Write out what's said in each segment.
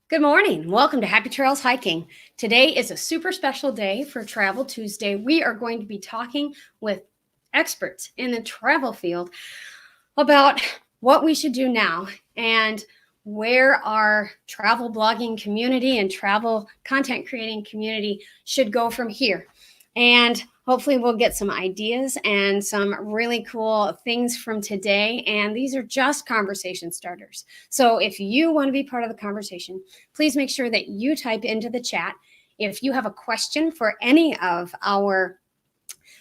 Good morning. Welcome to Happy Trails Hiking. Today is a super special day for Travel Tuesday. We are going to be talking with experts in the travel field about what we should do now and where our travel blogging community and travel content creating community should go from here. And hopefully we'll get some ideas and some really cool things from today. And these are just conversation starters. So if you want to be part of the conversation, please make sure that you type into the chat. If you have a question for any of our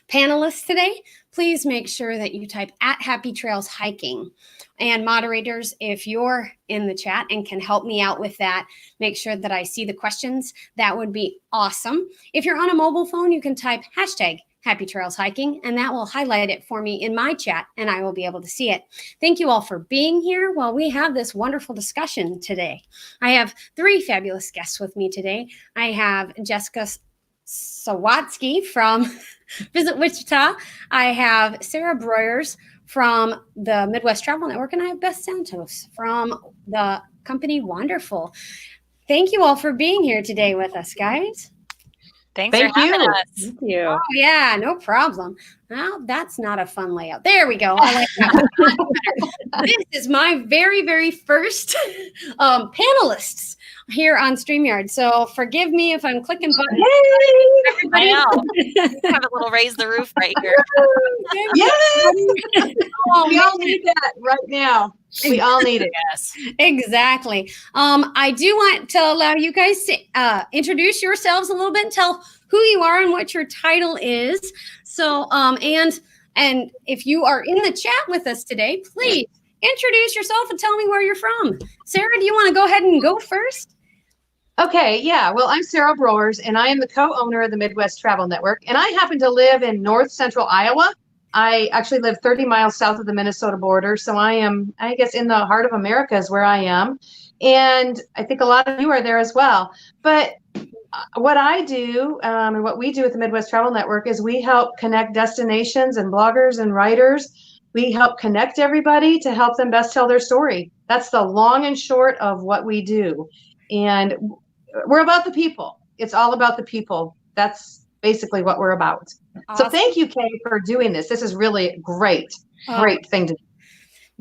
panelists today, please make sure that you type at Happy Trails Hiking. And moderators, if you're in the chat and can help me out with that, make sure that I see the questions. That would be awesome. If you're on a mobile phone, you can type hashtag Happy Trails Hiking, and that will highlight it for me in my chat, and I will be able to see it. Thank you all for being here while we have this wonderful discussion today. I have three fabulous guests with me today. I have Jessica Sawatski from Visit Wichita. I have Sara from the Midwest Travel Network, and I have Beth Santos from the company Wanderful. Thank you all for being here today with us, guys. Thanks for having us. Thank you. Oh, yeah, no problem. Well, that's not a fun layout. There we go. I like that. This is my very, very first panelists here on StreamYard. So forgive me if I'm clicking buttons. Hey, everybody. I know. Have a little raise the roof right here. Yes. Oh, we all need that right now. We all need it. Yes. Exactly. I do want to allow you guys to introduce yourselves a little bit and tell who you are and what your title is. So, and if you are in the chat with us today, please introduce yourself and tell me where you're from. Sara, do you want to go ahead and go first? Okay, yeah. Well, I'm Sara Broers, and I am the co-owner of the Midwest Travel Network, and I happen to live in north central Iowa. I actually live 30 miles south of the Minnesota border, so I am, I guess, in the heart of America is where I am, and I think a lot of you are there as well. But what I do and what we do at the Midwest Travel Network is we help connect destinations and bloggers and writers. We help connect everybody to help them best tell their story. That's the long and short of what we do. And we're about the people. It's all about the people. That's basically what we're about. Awesome. So thank you, Kay, for doing this. This is really great thing to do.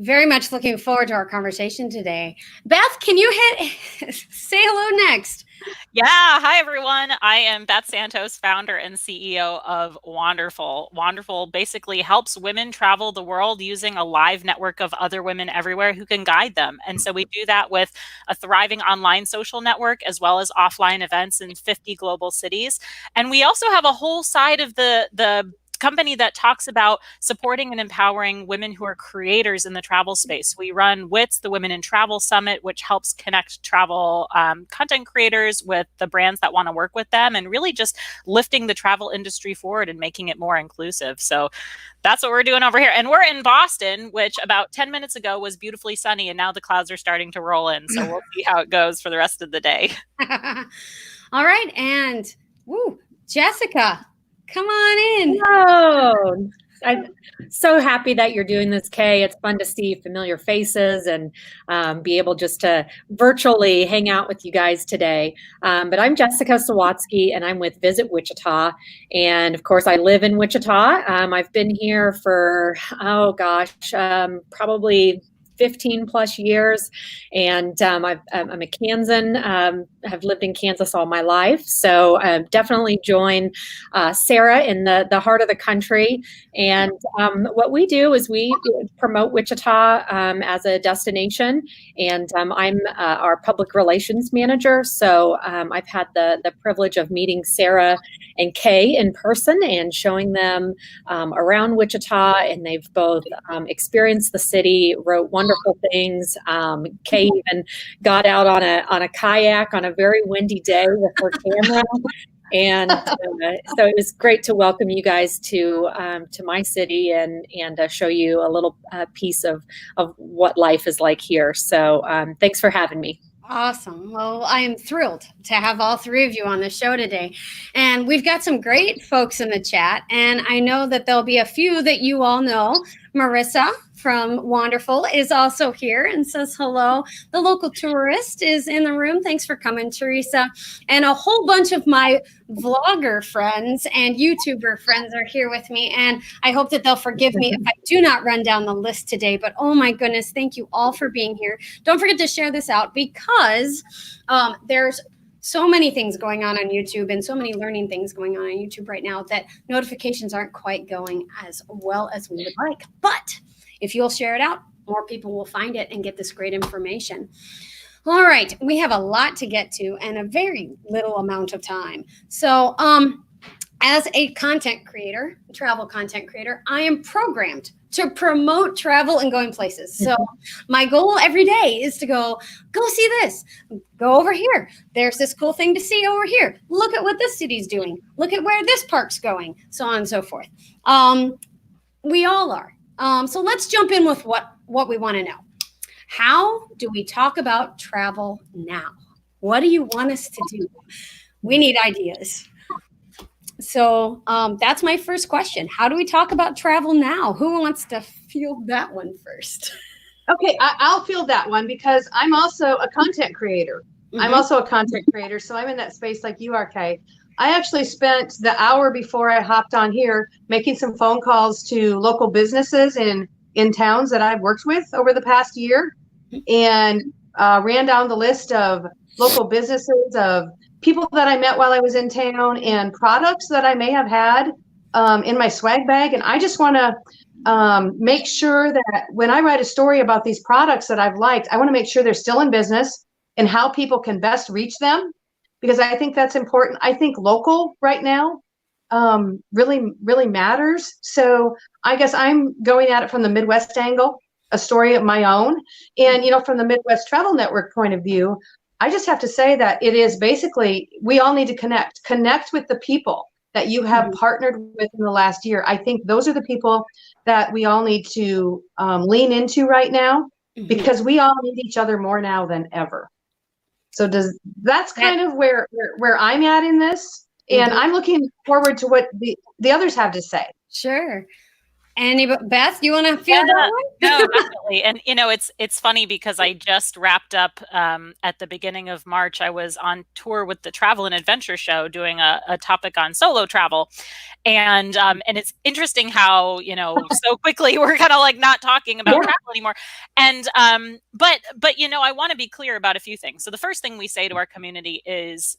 Very much looking forward to our conversation today. Beth, can you say hello next? Yeah. Hi, everyone. I am Beth Santos, founder and CEO of Wanderful. Wanderful basically helps women travel the world using a live network of other women everywhere who can guide them. And so we do that with a thriving online social network as well as offline events in 50 global cities. And we also have a whole side of the company that talks about supporting and empowering women who are creators in the travel space. We run WITS, the Women in Travel Summit, which helps connect travel content creators with the brands that want to work with them and really just lifting the travel industry forward and making it more inclusive. So that's what we're doing over here. And we're in Boston, which about 10 minutes ago was beautifully sunny, and now the clouds are starting to roll in. So we'll see how it goes for the rest of the day. All right. And Jessica, come on in. Oh, I'm so happy that you're doing this, Kay. It's fun to see familiar faces and be able just to virtually hang out with you guys today. But I'm Jessica Sawatski, and I'm with Visit Wichita. And of course, I live in Wichita. I've been here for, probably 15 plus years. And I'm a Kansan, have lived in Kansas all my life. So definitely join Sara in the heart of the country. And what we do is we promote Wichita as a destination. And I'm our public relations manager. So I've had the privilege of meeting Sara and Kay in person and showing them around Wichita. And they've both experienced the city, wrote wonderful things. Kay even got out on a kayak on a very windy day with her camera. And so it was great to welcome you guys to my city and show you a little piece of what life is like here. So thanks for having me. Awesome. Well, I am thrilled to have all three of you on the show today. And we've got some great folks in the chat. And I know that there'll be a few that you all know. Marissa from Wanderful is also here and says hello. The local tourist is in the room. Thanks for coming, Teresa. And a whole bunch of my vlogger friends and YouTuber friends are here with me. And I hope that they'll forgive me if I do not run down the list today. But oh my goodness, thank you all for being here. Don't forget to share this out because there's so many things going on YouTube and so many learning things going on YouTube right now that notifications aren't quite going as well as we would like. But if you'll share it out, more people will find it and get this great information. All right, we have a lot to get to and a very little amount of time. So as a content creator, travel content creator, I am programmed to promote travel and going places. So my goal every day is to go see this, go over here. There's this cool thing to see over here. Look at what this city's doing. Look at where this park's going, so on and so forth. We all are. So let's jump in with what we want to know. How do we talk about travel now? What do you want us to do? We need ideas. So that's my first question. How do we talk about travel now? Who wants to field that one first? Okay, I'll field that one because I'm also a content creator. I'm also a content creator, so I'm in that space like you are, Kay. I actually spent the hour before I hopped on here making some phone calls to local businesses in towns that I've worked with over the past year and ran down the list of local businesses, of people that I met while I was in town and products that I may have had in my swag bag. And I just want to make sure that when I write a story about these products that I've liked, I want to make sure they're still in business and how people can best reach them, because I think that's important. I think local right now really, really matters. So I guess I'm going at it from the Midwest angle, a story of my own. And, from the Midwest Travel Network point of view, I just have to say that it is basically, we all need to connect with the people that you have partnered with in the last year. I think those are the people that we all need to lean into right now, because we all need each other more now than ever. So that's kind of where I'm at in this. And I'm looking forward to what the others have to say. Sure. Beth, you want to field that one? No, definitely. And it's funny because I just wrapped up at the beginning of March. I was on tour with the Travel and Adventure Show doing a topic on solo travel, and it's interesting how so quickly we're kind of like not talking about travel anymore. And but I want to be clear about a few things. So the first thing we say to our community is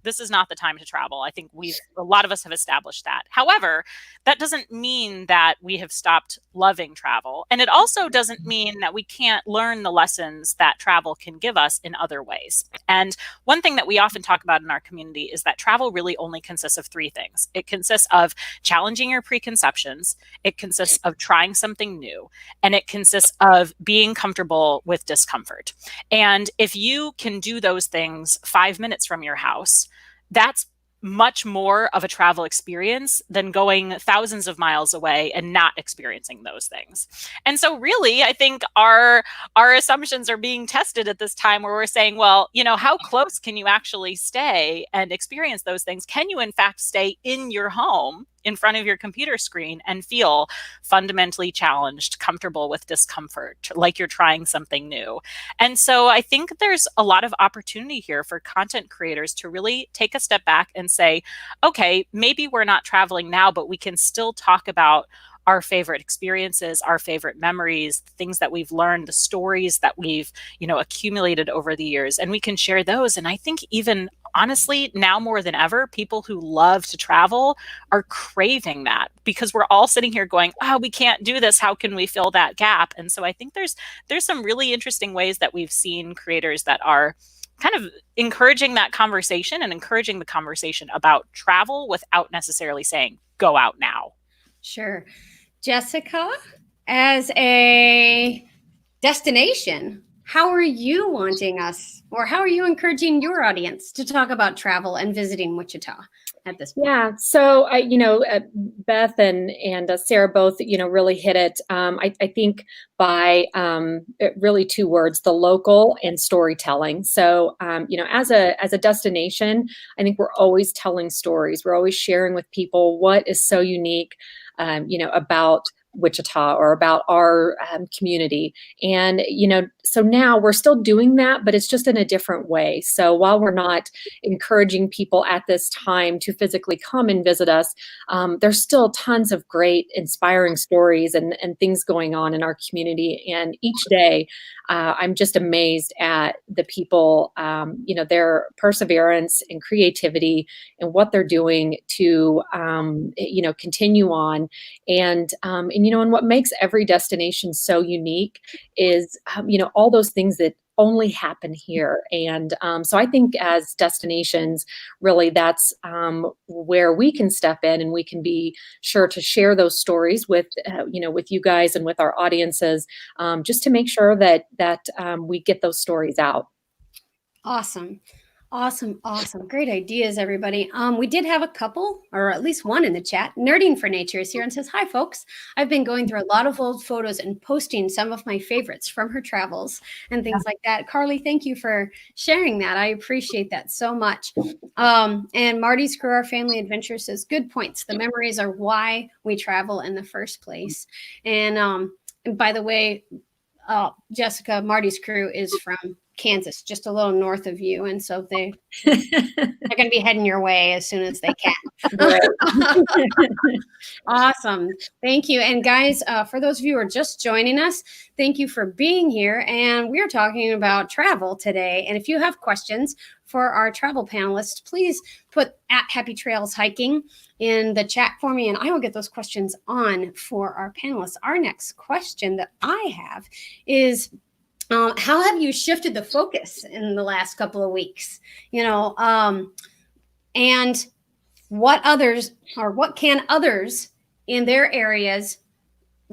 this is not the time to travel. I think a lot of us have established that. However, that doesn't mean that we have stopped loving travel. And it also doesn't mean that we can't learn the lessons that travel can give us in other ways. And one thing that we often talk about in our community is that travel really only consists of three things. It consists of challenging your preconceptions, it consists of trying something new, and it consists of being comfortable with discomfort. And if you can do those things 5 minutes from your house, that's much more of a travel experience than going thousands of miles away and not experiencing those things. And so really, I think our assumptions are being tested at this time where we're saying, well, how close can you actually stay and experience those things? Can you in fact stay in your home in front of your computer screen and feel fundamentally challenged, comfortable with discomfort, like you're trying something new? And so I think there's a lot of opportunity here for content creators to really take a step back and say, okay, maybe we're not traveling now, but we can still talk about our favorite experiences, our favorite memories, things that we've learned, the stories that we've, accumulated over the years, and we can share those. And I think even honestly, now more than ever, people who love to travel are craving that, because we're all sitting here going, oh, we can't do this. How can we fill that gap? And so I think there's some really interesting ways that we've seen creators that are kind of encouraging that conversation and encouraging the conversation about travel without necessarily saying, go out now. Sure. Jessica, as a destination, how are you wanting us, or how are you encouraging your audience to talk about travel and visiting Wichita at this point? Yeah, so Beth and Sara both really hit it. I think by really two words: the local and storytelling. So as a destination, I think we're always telling stories. We're always sharing with people what is so unique, about Wichita or about our community. And, so now we're still doing that, but it's just in a different way. So while we're not encouraging people at this time to physically come and visit us, there's still tons of great, inspiring stories and things going on in our community. And each day, I'm just amazed at the people, their perseverance and creativity and what they're doing to, continue on. And what makes every destination so unique is, all those things that only happen here. And so I think as destinations, really that's where we can step in and we can be sure to share those stories with, with you guys and with our audiences, just to make sure that we get those stories out. Awesome. Great ideas, everybody. We did have a couple, or at least one in the chat. Nerding for Nature is here and says, hi, folks. I've been going through a lot of old photos and posting some of my favorites from her travels and things like that. Carly, thank you for sharing that. I appreciate that so much. And Marty's Crew, Our Family Adventure says, good points. The memories are why we travel in the first place. And by the way, Jessica, Marty's Crew is from Kansas, just a little north of you. And so they're going to be heading your way as soon as they can. Awesome. Thank you. And guys, for those of you who are just joining us, thank you for being here. And we're talking about travel today. And if you have questions for our travel panelists, please put @HappyTrailsHiking in the chat for me, and I will get those questions on for our panelists. Our next question that I have is, how have you shifted the focus in the last couple of weeks? And what can others in their areas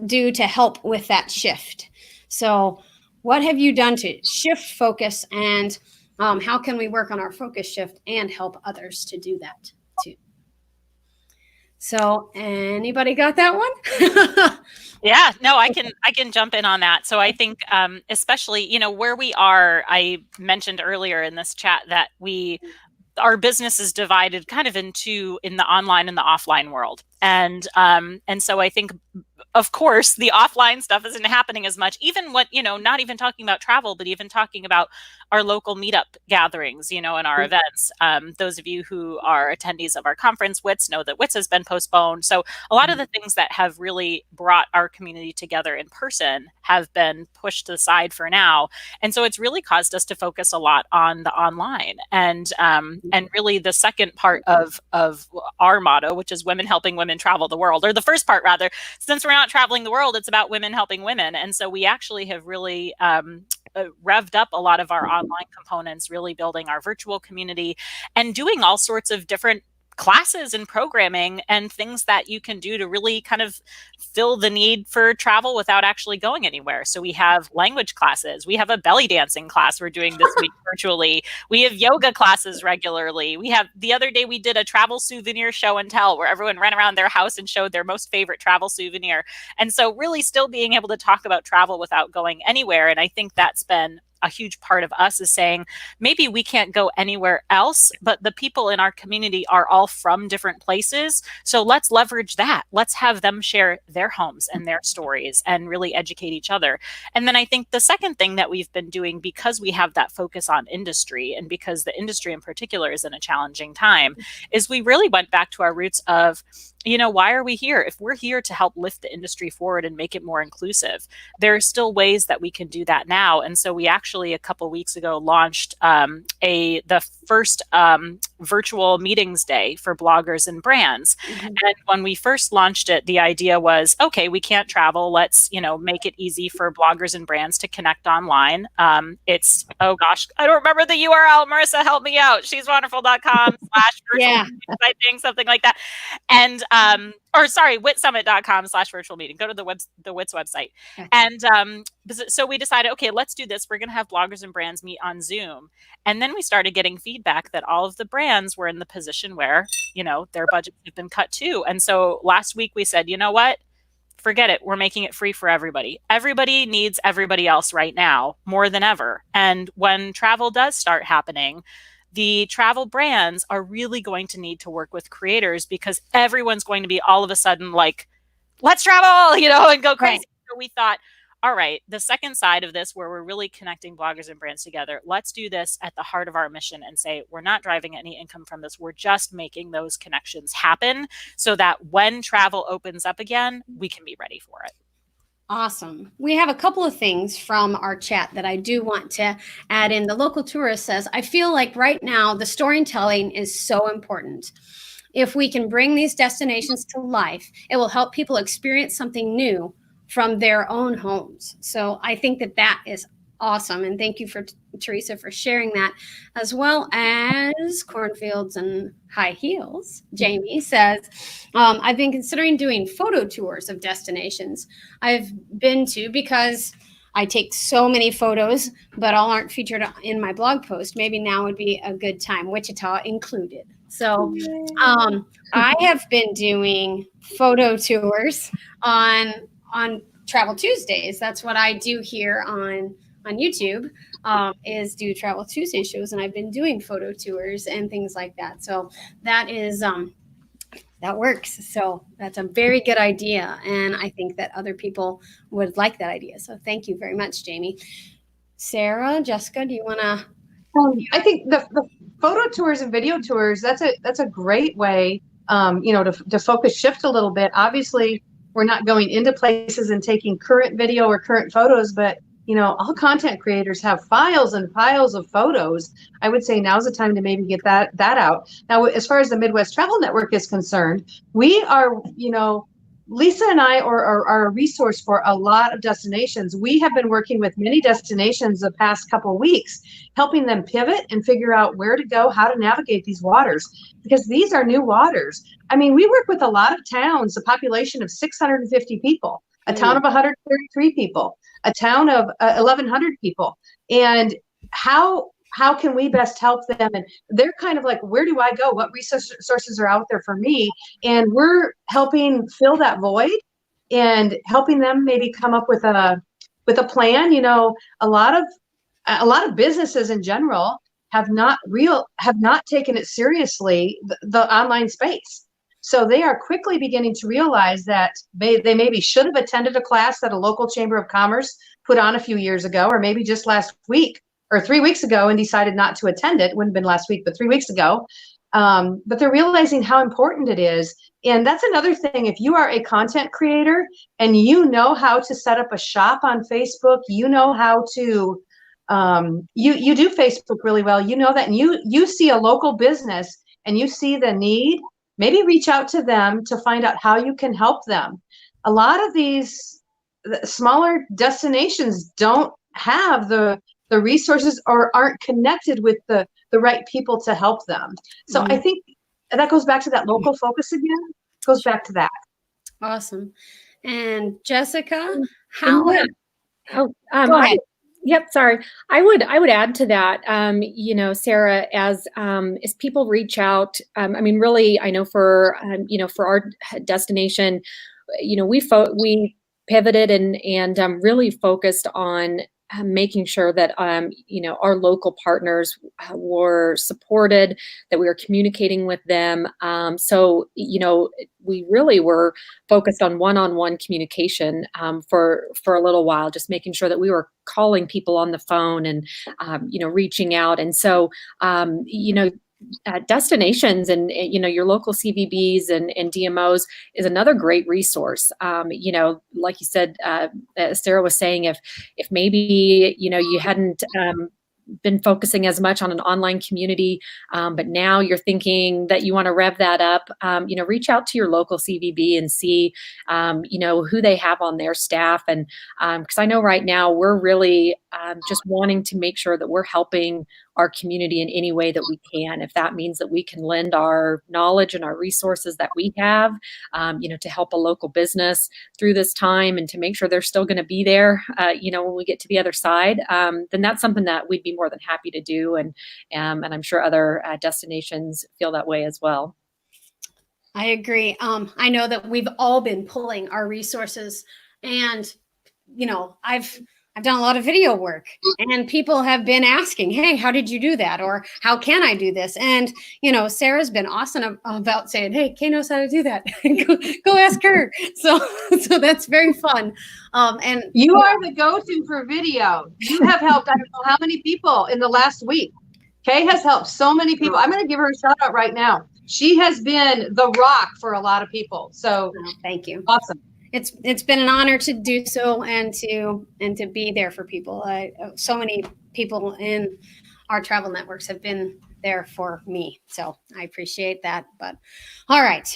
do to help with that shift? So what have you done to shift focus, and how can we work on our focus shift and help others to do that too? So anybody got that one? Yeah, no, I can jump in on that. So I think especially, where we are, I mentioned earlier in this chat that our business is divided kind of in the online and the offline world. And so I think, of course, the offline stuff isn't happening as much, even not even talking about travel, but even talking about our local meetup gatherings, and our events. Those of you who are attendees of our conference, WITS, know that WITS has been postponed. So a lot of the things that have really brought our community together in person have been pushed to the side for now. And so it's really caused us to focus a lot on the online. And really the second part of our motto, which is women helping women travel the world, or the first part rather, since we're not traveling the world, it's about women helping women. And so we actually have really revved up a lot of our online components, really building our virtual community and doing all sorts of different classes and programming and things that you can do to really kind of fill the need for travel without actually going anywhere. So we have language classes. We have a belly dancing class we're doing this week virtually. We have yoga classes regularly. The other day we did a travel souvenir show and tell where everyone ran around their house and showed their most favorite travel souvenir. And so really still being able to talk about travel without going anywhere. And I think that's been a huge part of us, is saying maybe we can't go anywhere else, but the people in our community are all from different places. So let's leverage that. Let's have them share their homes and their stories and really educate each other. And then I think the second thing that we've been doing, because we have that focus on industry and because the industry in particular is in a challenging time, is we really went back to our roots of, why are we here? If we're here to help lift the industry forward and make it more inclusive, there are still ways that we can do that now. And so we actually a couple weeks ago launched the first virtual meetings day for bloggers and brands. Mm-hmm. And when we first launched it, the idea was, okay, we can't travel. Let's, make it easy for bloggers and brands to connect online. It's, oh gosh, I don't remember the URL. Marissa, help me out. She's wanderful.com/virtual. Yeah. I think something like that. And witsummit.com/virtual meeting. Go to the WITS website. Okay. And so we decided, okay, let's do this. We're going to have bloggers and brands meet on Zoom. And then we started getting feedback that all of the brands were in the position where, their budgets have been cut too. And so last week we said, you know what? Forget it. We're making it free for everybody. Everybody needs everybody else right now more than ever. And when travel does start happening, the travel brands are really going to need to work with creators, because everyone's going to be all of a sudden like let's travel, and go crazy. Right. So we thought, all right, the second side of this, where we're really connecting bloggers and brands together, let's do this at the heart of our mission and say, we're not driving any income from this. We're just making those connections happen so that when travel opens up again, we can be ready for it. Awesome. We have a couple of things from our chat that I do want to add in. The local tourist says, I feel like right now the storytelling is so important. If we can bring these destinations to life, it will help people experience something new from their own homes. So I think that that is awesome. And thank you for Teresa for sharing that, as well as cornfields and high heels. Jamie says, I've been considering doing photo tours of destinations I've been to because I take so many photos, but all aren't featured in my blog post. Maybe now would be a good time, Wichita included. So I have been doing photo tours on Travel Tuesdays. That's what I do here on YouTube, is do Travel Tuesday shows, and I've been doing photo tours and things like that. So that is that works. So that's a very good idea, and I think that other people would like that idea. So thank you very much, Jamie. Sara, Jessica, do you want to? I think the photo tours and video tours, that's a great way, to focus shift a little bit. Obviously, we're not going into places and taking current video or current photos, but all content creators have files and piles of photos. I would say now's the time to maybe get that out. Now, as far as the Midwest Travel Network is concerned, we are, Lisa and I are a resource for a lot of destinations. We have been working with many destinations the past couple of weeks, helping them pivot and figure out where to go, how to navigate these waters, because these are new waters. I mean, we work with a lot of towns, a population of 650 people, a town of 133 people, a town of 1,100 people. And how can we best help them? And they're kind of like, where do I go? What resources are out there for me? And we're helping fill that void and helping them maybe come up with a plan. A lot of businesses in general have not taken it seriously, the online space. So they are quickly beginning to realize that they maybe should have attended a class that a local chamber of commerce put on a few years ago, or maybe just last week or 3 weeks ago, and decided not to attend it. It wouldn't have been last week, but 3 weeks ago. But they're realizing how important it is. And that's another thing. If you are a content creator and you know how to set up a shop on Facebook, you know how to, you do Facebook really well, that, and you see a local business and you see the need, maybe reach out to them to find out how you can help them. A lot of these smaller destinations don't have the resources or aren't connected with the right people to help them. So I think that goes back to that local focus again. Goes back to that. Awesome. And Jessica, Go ahead. Yep. Sorry. I would add to that, Sara, as people reach out, really, I know for our destination, we pivoted and really focused on making sure that, our local partners were supported, that we were communicating with them. So, we really were focused on one-on-one communication for a little while, just making sure that we were calling people on the phone and, reaching out. And so, destinations and your local CVBs and DMOs is another great resource. Like you said, Sara was saying, if maybe you hadn't been focusing as much on an online community, but now you're thinking that you want to rev that up, reach out to your local CVB and see who they have on their staff. And because I know right now we're really just wanting to make sure that we're helping our community in any way that we can. If that means that we can lend our knowledge and our resources that we have, to help a local business through this time and to make sure they're still going to be there, when we get to the other side, then that's something that we'd be more than happy to do. And I'm sure other destinations feel that way as well. I agree. I know that we've all been pulling our resources, and I've I've done a lot of video work, and people have been asking, hey, how did you do that? Or how can I do this? And, Sarah's been awesome about saying, hey, Kay knows how to do that. go ask her. So that's very fun. And you are the go-to for video. You have helped, I don't know how many people in the last week. Kay has helped so many people. I'm going to give her a shout out right now. She has been the rock for a lot of people. So thank you. Awesome. It's been an honor to do so and to be there for people. So many people in our travel networks have been there for me, so I appreciate that. But all right,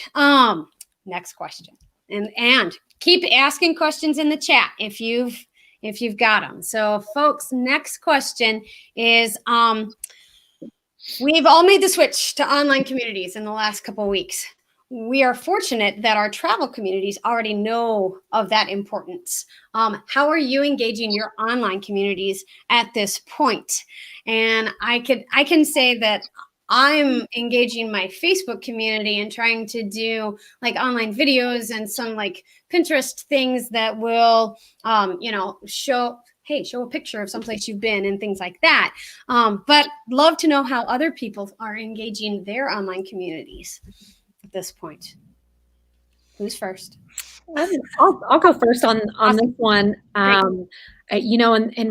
next question, and keep asking questions in the chat if you've got them. So, folks, next question is we've all made the switch to online communities in the last couple of weeks. We are fortunate that our travel communities already know of that importance. How are you engaging your online communities at this point? And I can say that I'm engaging my Facebook community and trying to do like online videos and some like Pinterest things that will, show a picture of someplace you've been and things like that. But love to know how other people are engaging their online communities at this point. Who's first? I'll go first on this one. And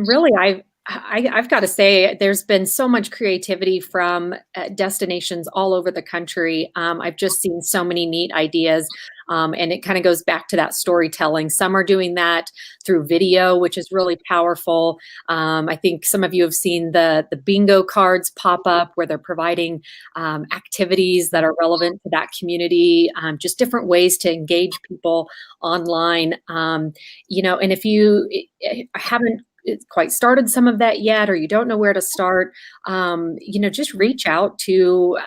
really, I've got to say, there's been so much creativity from destinations all over the country. I've just seen so many neat ideas. And it kind of goes back to that storytelling. Some are doing that through video, which is really powerful. I think some of you have seen the bingo cards pop up where they're providing activities that are relevant to that community, just different ways to engage people online. And if you haven't quite started some of that yet, or you don't know where to start, just reach out to,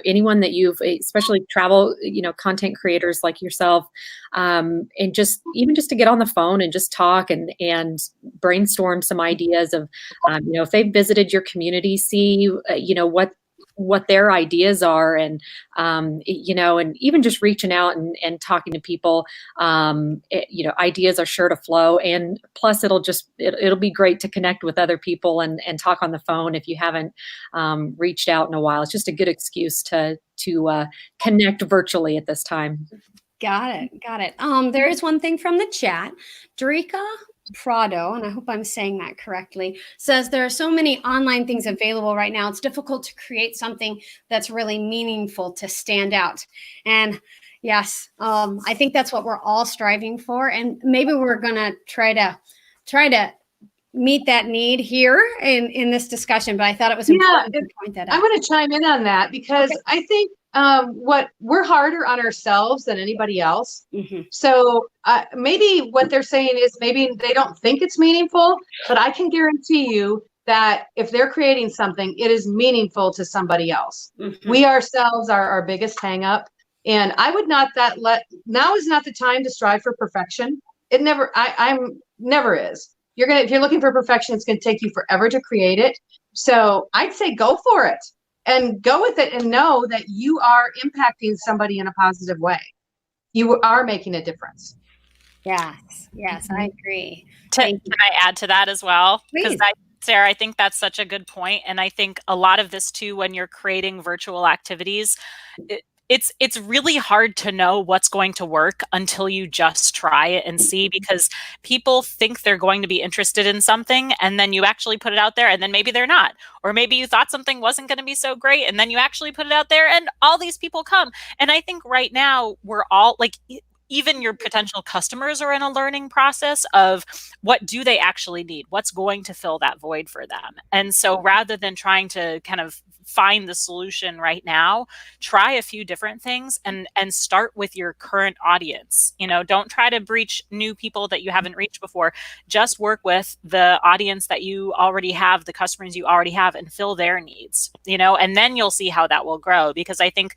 anyone that you've, especially travel, content creators like yourself, and just to get on the phone and just talk and brainstorm some ideas of, if they've visited your community, see, what their ideas are, and and even just reaching out and talking to people, ideas are sure to flow, and plus it'll be great to connect with other people and talk on the phone if you haven't reached out in a while. It's just a good excuse to connect virtually at this time. Got it. There is one thing from the chat. Drika Prado, and I hope I'm saying that correctly, says there are so many online things available right now. It's difficult to create something that's really meaningful to stand out. And yes, I think that's what we're all striving for. And maybe we're going to try to meet that need here in this discussion. But I thought it was important to point that out. I want to chime in on that because I think what we're harder on ourselves than anybody else. Mm-hmm. So maybe what they're saying is maybe they don't think it's meaningful, but I can guarantee you that if they're creating something, it is meaningful to somebody else. Mm-hmm. We ourselves are our biggest hang up. And I would not now is not the time to strive for perfection. It never, I'm never is. If you're looking for perfection, it's going to take you forever to create it. So I'd say go for it. And go with it and know that you are impacting somebody in a positive way. You are making a difference. Yes, I agree. Can I add to that as well? Please. Sarah, I think that's such a good point. And I think a lot of this too, when you're creating virtual activities, it's really hard to know what's going to work until you just try it and see, because people think they're going to be interested in something and then you actually put it out there and then maybe they're not. Or maybe you thought something wasn't going to be so great and then you actually put it out there and all these people come. And I think right now we're all like, even your potential customers are in a learning process of what do they actually need? What's going to fill that void for them? And so rather than trying to kind of find the solution right now, try a few different things and start with your current audience. Don't try to reach new people that you haven't reached before. Just work with the audience that you already have, the customers you already have, and fill their needs, and then you'll see how that will grow. Because I think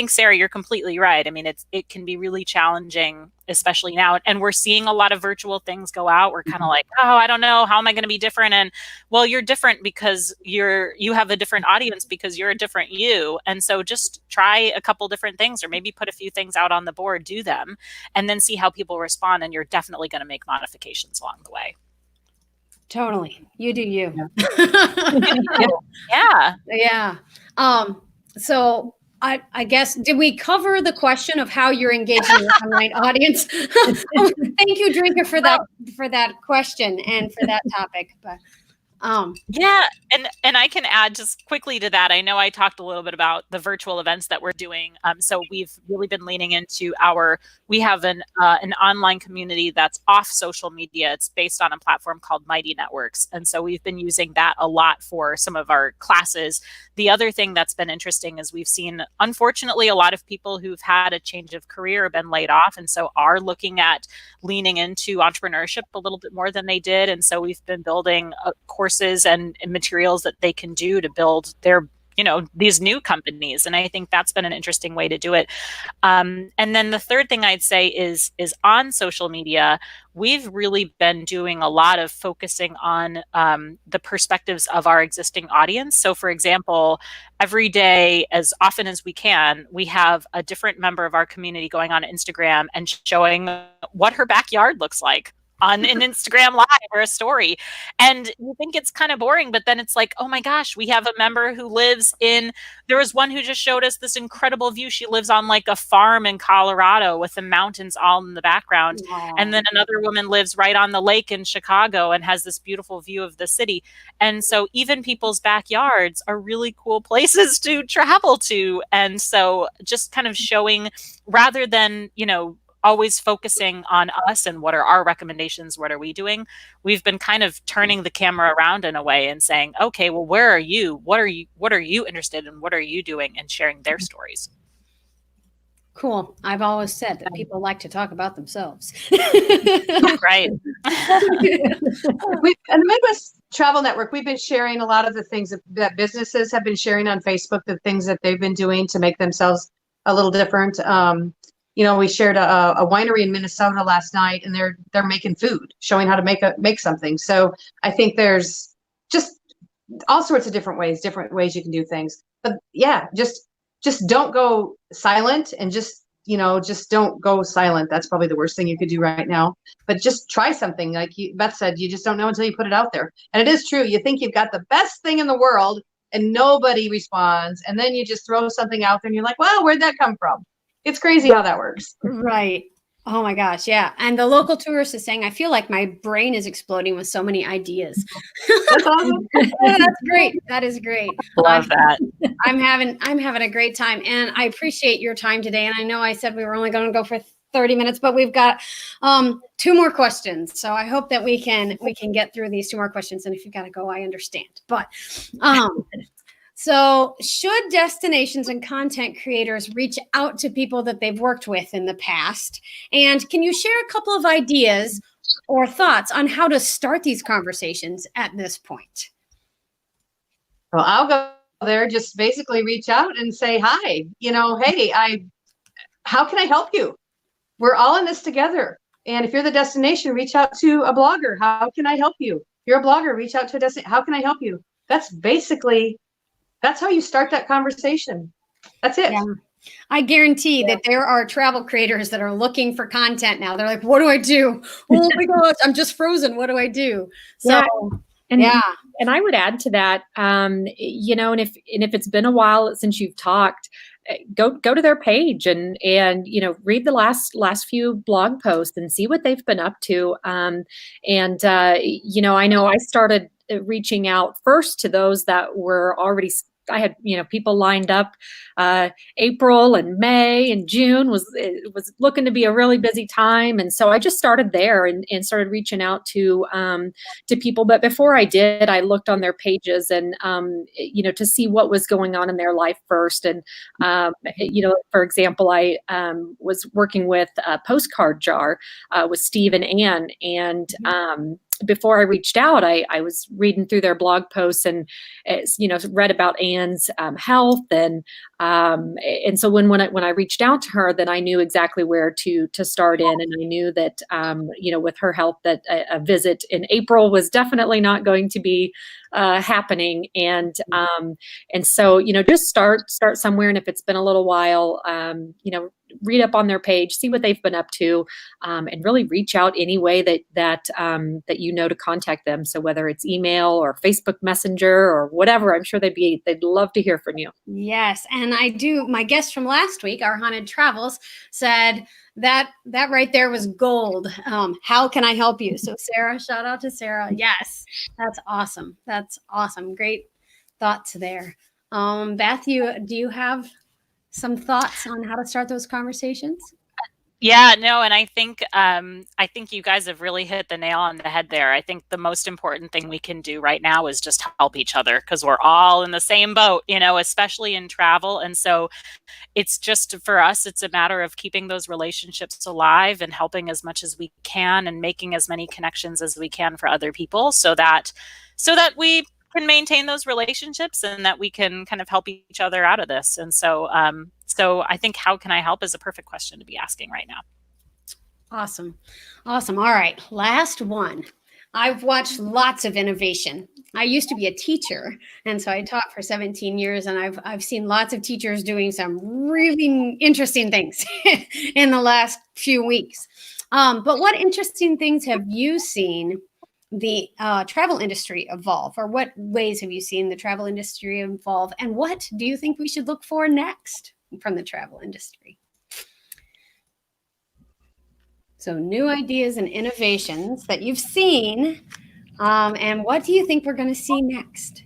Sarah, you're completely right. I mean, it can be really challenging, especially now. And we're seeing a lot of virtual things go out. We're kind of like, oh, I don't know. How am I going to be different? And well, you're different because you have a different audience because you're a different you. And so just try a couple different things, or maybe put a few things out on the board, do them, and then see how people respond. And you're definitely going to make modifications along the way. Totally. You do you. Yeah. Yeah. So I guess, did we cover the question of how you're engaging your online audience? Oh, thank you, Drinker, for that question and for that topic. But Yeah, and I can add just quickly to that. I know I talked a little bit about the virtual events that we're doing. So we've really been leaning into we have an online community that's off social media. It's based on a platform called Mighty Networks. And so we've been using that a lot for some of our classes. The other thing that's been interesting is we've seen, unfortunately, a lot of people who've had a change of career, been laid off, and so are looking at leaning into entrepreneurship a little bit more than they did. And so we've been building courses and materials that they can do to build their, these new companies. And I think that's been an interesting way to do it. And then the third thing I'd say is on social media, we've really been doing a lot of focusing on the perspectives of our existing audience. So for example, every day, as often as we can, we have a different member of our community going on Instagram and showing what her backyard looks like on an Instagram live or a story. And you think it's kind of boring, but then it's like, oh my gosh, we have a member who there was one who just showed us this incredible view. She lives on like a farm in Colorado with the mountains all in the background. wow. And then another woman lives right on the lake in Chicago and has this beautiful view of the city. And so even people's backyards are really cool places to travel to. And so just kind of showing, rather than, always focusing on us and what are our recommendations, what are we doing, we've been kind of turning the camera around in a way and saying, okay, well, where are you? What are you interested in? What are you doing? And sharing their stories. Cool. I've always said that people like to talk about themselves. Right. In the Midwest Travel Network, we've been sharing a lot of the things that businesses have been sharing on Facebook, the things that they've been doing to make themselves a little different. We shared a winery in Minnesota last night, and they're making food, showing how to make something. So I think there's just all sorts of different ways you can do things. But yeah, just don't go silent, and just don't go silent. That's probably the worst thing you could do right now. But just try something. Like Beth said, you just don't know until you put it out there. And it is true. You think you've got the best thing in the world, and nobody responds. And then you just throw something out there, and you're like, well, where'd that come from? It's crazy how that works. Right. Oh my gosh. Yeah. And the local tourist is saying, I feel like my brain is exploding with so many ideas. That's awesome. That's great. That is great. Love that. I'm having a great time, and I appreciate your time today. And I know I said we were only going to go for 30 minutes, but we've got 2 more questions. So I hope that we can get through these 2 more questions. And if you got to go, I understand. But so should destinations and content creators reach out to people that they've worked with in the past? And can you share a couple of ideas or thoughts on how to start these conversations at this point? Well, I'll go there. Just basically reach out and say, hi, hey, how can I help you? We're all in this together. And if you're the destination, reach out to a blogger. How can I help you? You're a blogger, reach out to a destination. How can I help you? That's how you start that conversation. That's it. Yeah. I guarantee that there are travel creators that are looking for content now. They're like, what do I do? Oh my gosh, I'm just frozen. What do I do? So, And I would add to that, and if it's been a while since you've talked, go to their page and read the last few blog posts and see what they've been up to. I know I started reaching out first to those that were already. I had people lined up. April and May and June was looking to be a really busy time, and so I just started there and started reaching out to people. But before I did, I looked on their pages and to see what was going on in their life first. And for example, I was working with a Postcard Jar with Steve and Ann, and before I reached out, I was reading through their blog posts and read about Anne's health, and so when I reached out to her, then I knew exactly where to start in, and I knew that with her health that a visit in April was definitely not going to be happening, and so just start somewhere, and if it's been a little while, read up on their page, see what they've been up to, and really reach out any way that to contact them. So whether it's email or Facebook Messenger or whatever, I'm sure they'd love to hear from you. Yes, and my guest from last week, our Haunted Travels, said that right there was gold. How can I help you? So Sara, shout out to Sara. Yes, that's awesome. That's awesome. Great thoughts there. Beth, do you have some thoughts on how to start those conversations? Yeah, no, and I think you guys have really hit the nail on the head there. I think the most important thing we can do right now is just help each other, because we're all in the same boat, especially in travel. And so it's just, for us, it's a matter of keeping those relationships alive and helping as much as we can and making as many connections as we can for other people so that we can maintain those relationships and that we can kind of help each other out of this. And so I think how can I help is a perfect question to be asking right now. Awesome. All right. Last one. I've watched lots of innovation. I used to be a teacher, and so I taught for 17 years, and I've seen lots of teachers doing some really interesting things in the last few weeks. But what interesting things have you seen the travel industry evolve, or what ways have you seen the travel industry evolve, and what do you think we should look for next from the travel industry? So new ideas and innovations that you've seen, and what do you think we're going to see next?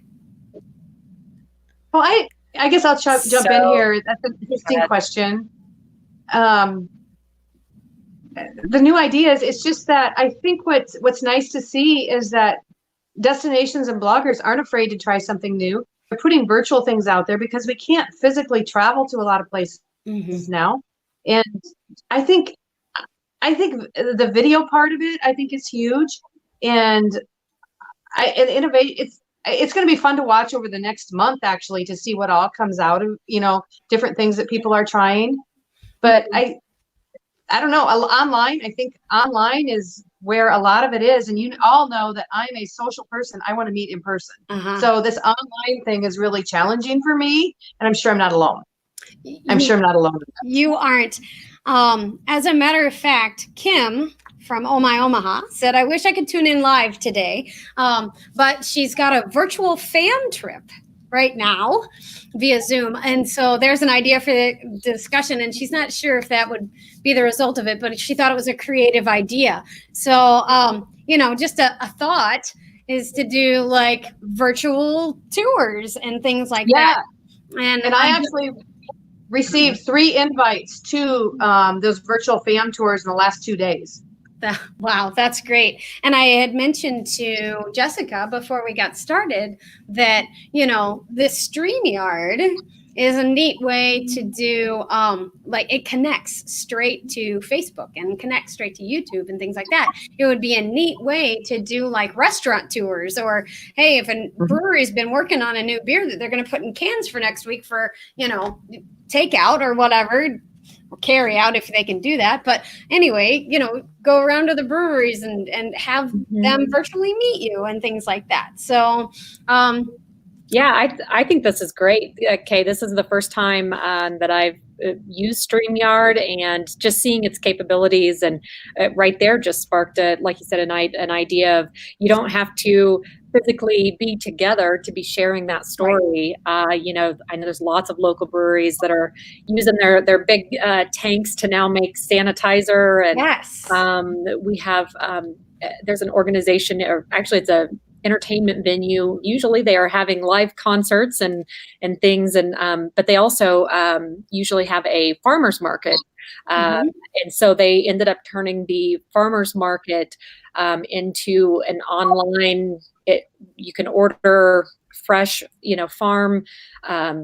Well, I guess I'll jump in here. That's an interesting question. The new ideas, it's just that I think what's nice to see is that destinations and bloggers aren't afraid to try something new. They're putting virtual things out there because we can't physically travel to a lot of places now. And I think the video part of it, I think, is huge. And innovate. It's going to be fun to watch over the next month, actually, to see what all comes out of, different things that people are trying. But I don't know, online, I think online is where a lot of it is. And you all know that I'm a social person. I want to meet in person. So this online thing is really challenging for me. And I'm sure I'm not alone. You aren't. As a matter of fact, Kim from Oh My Omaha said, I wish I could tune in live today. But she's got a virtual fan trip right now via Zoom. And so there's an idea for the discussion, and she's not sure if that would be the result of it, but she thought it was a creative idea. So, just a thought is to do like virtual tours and things like that. And I actually received 3 invites to those virtual fan tours in the last 2 days. Wow, that's great. And I had mentioned to Jessica before we got started that, this StreamYard is a neat way to do, it connects straight to Facebook and connects straight to YouTube and things like that. It would be a neat way to do like restaurant tours, or, hey, if a brewery's been working on a new beer that they're going to put in cans for next week for, takeout or whatever, or carry out if they can do that. But anyway, go around to the breweries and have them virtually meet you and things like that. So, I think this is great. Okay, this is the first time that I've used StreamYard, and just seeing its capabilities, and right there just sparked, like you said, an idea of you don't have to physically be together to be sharing that story. Right. I know there's lots of local breweries that are using their big tanks to now make sanitizer, and yes. We have there's an organization, or actually it's a entertainment venue. Usually they are having live concerts and things, and but they also usually have a farmers market, and so they ended up turning the farmers market into an online. You can order fresh, farm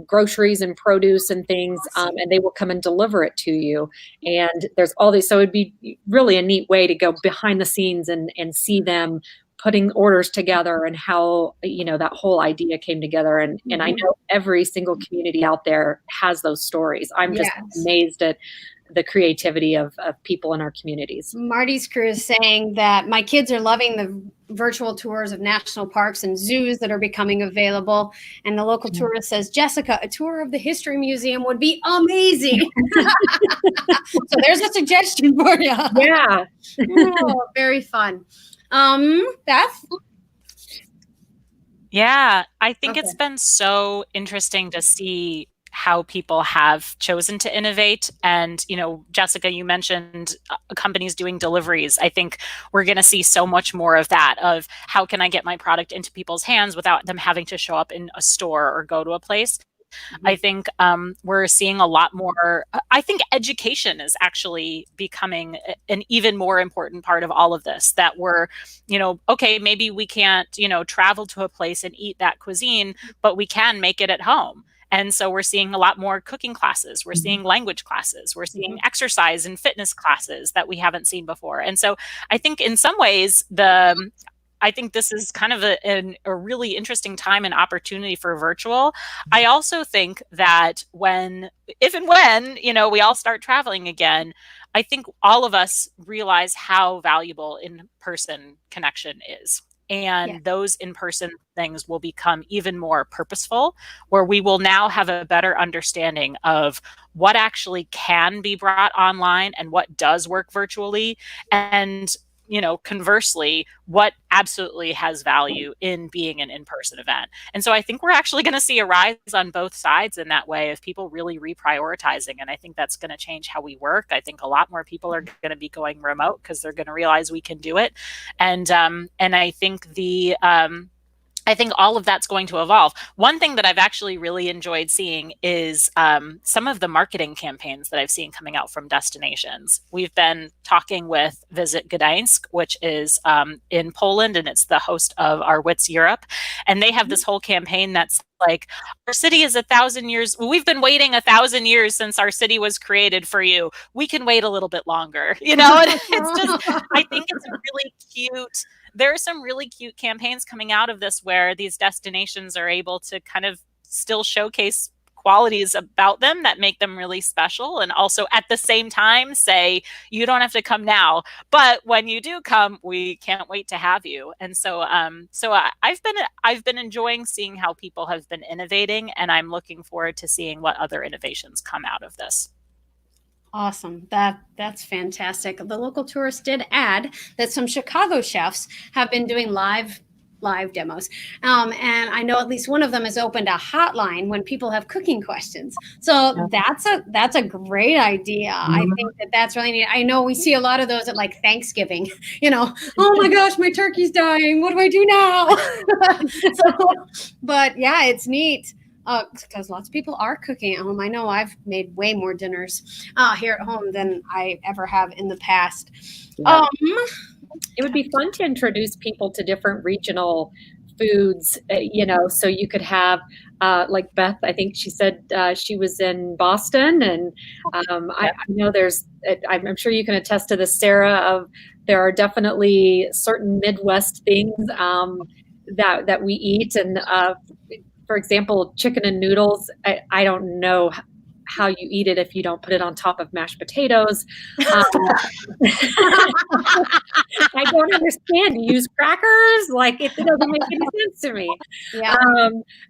groceries and produce and things, and they will come and deliver it to you. And there's all these, so it'd be really a neat way to go behind the scenes and see them putting orders together, and how, that whole idea came together. And I know every single community out there has those stories. I'm just amazed at the creativity of people in our communities. Marty's crew is saying that my kids are loving virtual tours of national parks and zoos that are becoming available. And the local tourist says, Jessica, a tour of the History Museum would be amazing. So there's a suggestion for you. Yeah. Oh, very fun. Beth? Yeah, I think Okay. it's been so interesting to see how people have chosen to innovate. And, Jessica, you mentioned companies doing deliveries. I think we're going to see so much more of that, of how can I get my product into people's hands without them having to show up in a store or go to a place. I think we're seeing a lot more. I think education is actually becoming an even more important part of all of this, that we're, okay, maybe we can't, travel to a place and eat that cuisine, but we can make it at home. And so we're seeing a lot more cooking classes. We're seeing language classes. We're seeing exercise and fitness classes that we haven't seen before. And so I think in some ways, I think this is kind of a really interesting time and opportunity for virtual. I also think that if and when, we all start traveling again, I think all of us realize how valuable in-person connection is. And those in-person things will become even more purposeful, where we will now have a better understanding of what actually can be brought online and what does work virtually. And conversely, what absolutely has value in being an in-person event. And so I think we're actually going to see a rise on both sides in that way, of people really reprioritizing. And I think that's going to change how we work. I think a lot more people are going to be going remote because they're going to realize we can do it. And I think I think all of that's going to evolve. One thing that I've actually really enjoyed seeing is some of the marketing campaigns that I've seen coming out from destinations. We've been talking with Visit Gdańsk, which is in Poland, and it's the host of our WITS Europe. And they have this whole campaign that's like, our city is 1,000 years. We've been waiting 1,000 years since our city was created for you. We can wait a little bit longer, And it's just, I think it's a really cute. There are some really cute campaigns coming out of this where these destinations are able to kind of still showcase qualities about them that make them really special, and also at the same time say, you don't have to come now, but when you do come, we can't wait to have you. And so I've been enjoying seeing how people have been innovating, and I'm looking forward to seeing what other innovations come out of this. Awesome. That's fantastic. The local tourist did add that some Chicago chefs have been doing live demos. And I know at least one of them has opened a hotline when people have cooking questions. So that's a great idea. I think that's really neat. I know we see a lot of those at like Thanksgiving, oh my gosh, my turkey's dying. What do I do now? But yeah, it's neat. Because lots of people are cooking at home. I know I've made way more dinners here at home than I ever have in the past. Yeah. It would be fun to introduce people to different regional foods, so you could have, like Beth, I think she said she was in Boston, and I know I'm sure you can attest to this, Sara, there are definitely certain Midwest things that we eat, and for example, chicken and noodles, I don't know how you eat it if you don't put it on top of mashed potatoes. I don't understand. You use crackers? Like, it doesn't make any sense to me. Yeah.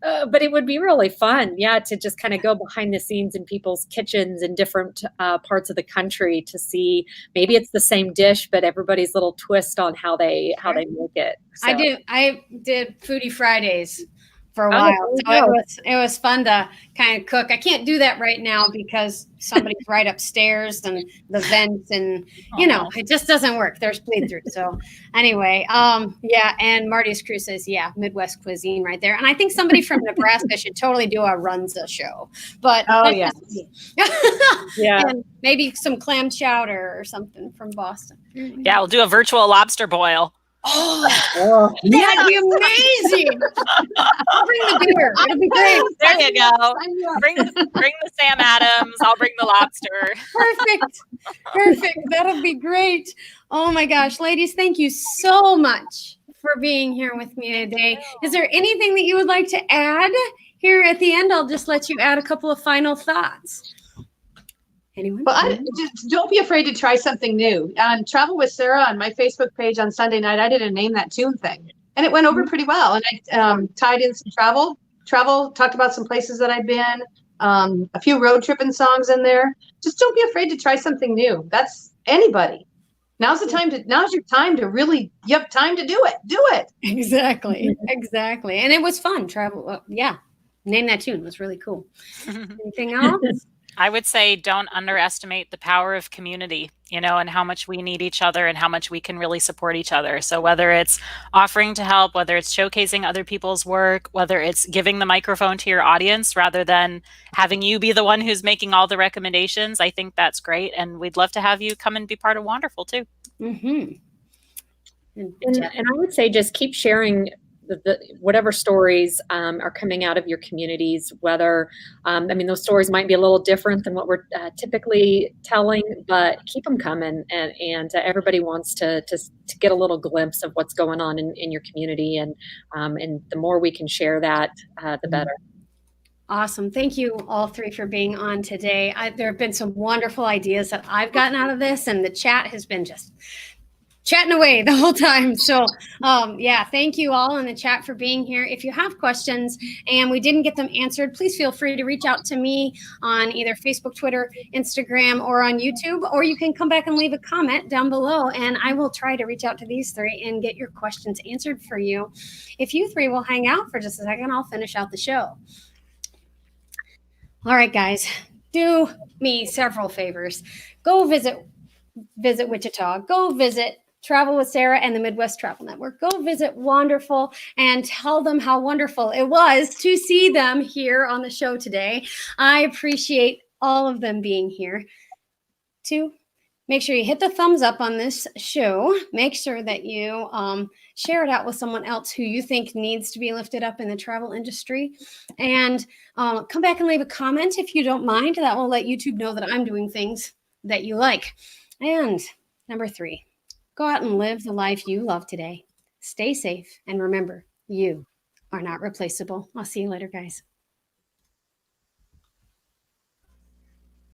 But it would be really fun, to just kind of go behind the scenes in people's kitchens in different parts of the country to see, maybe it's the same dish, but everybody's little twist on how they make it. So. I did Foodie Fridays for a while. So it was fun to kind of cook. I can't do that right now because somebody's right upstairs and the vents, and it just doesn't work. There's bleed through. So anyway, and Marty's crew says, Midwest cuisine right there. And I think somebody from Nebraska should totally do a Runza show. But and maybe some clam chowder or something from Boston. Yeah, we'll do a virtual lobster boil. Oh, that'd be amazing. I'll bring the beer. It'll be great. There you go. Bring the Sam Adams. I'll bring the lobster. Perfect. That'll be great. Oh my gosh, ladies, thank you so much for being here with me today. Is there anything that you would like to add here at the end? I'll just let you add a couple of final thoughts. Anyone? Well, just don't be afraid to try something new. Travel with Sara on my Facebook page on Sunday night, I did a name that tune thing, and it went over pretty well. And I tied in some travel, talked about some places that I've been, a few road tripping songs in there. Just don't be afraid to try something new. That's anybody. Now's your time to really, you have time to do it. Do it. Exactly. And it was fun. Travel. Yeah. Name that tune. It was really cool. Anything else? I would say don't underestimate the power of community, and how much we need each other and how much we can really support each other. So whether it's offering to help, whether it's showcasing other people's work, whether it's giving the microphone to your audience rather than having you be the one who's making all the recommendations, I think that's great. And we'd love to have you come and be part of Wanderful too. Mm-hmm. And I would say just keep sharing whatever stories are coming out of your communities, whether, those stories might be a little different than what we're typically telling, but keep them coming. And everybody wants to get a little glimpse of what's going on in your community. And the more we can share that, the better. Awesome. Thank you all three for being on today. There have been some wonderful ideas that I've gotten out of this, and the chat has been just chatting away the whole time. So thank you all in the chat for being here. If you have questions and we didn't get them answered, please feel free to reach out to me on either Facebook, Twitter, Instagram, or on YouTube, or you can come back and leave a comment down below and I will try to reach out to these three and get your questions answered for you. If you three will hang out for just a second, I'll finish out the show. All right, guys, do me several favors. Go visit Wichita. Go visit Travel with Sara and the Midwest Travel Network. Go visit Wanderful and tell them how wonderful it was to see them here on the show today. I appreciate all of them being here. 2, make sure you hit the thumbs up on this show. Make sure that you share it out with someone else who you think needs to be lifted up in the travel industry. And come back and leave a comment if you don't mind. That will let YouTube know that I'm doing things that you like. And number 3, go out and live the life you love today. Stay safe. And remember, you are not replaceable. I'll see you later, guys.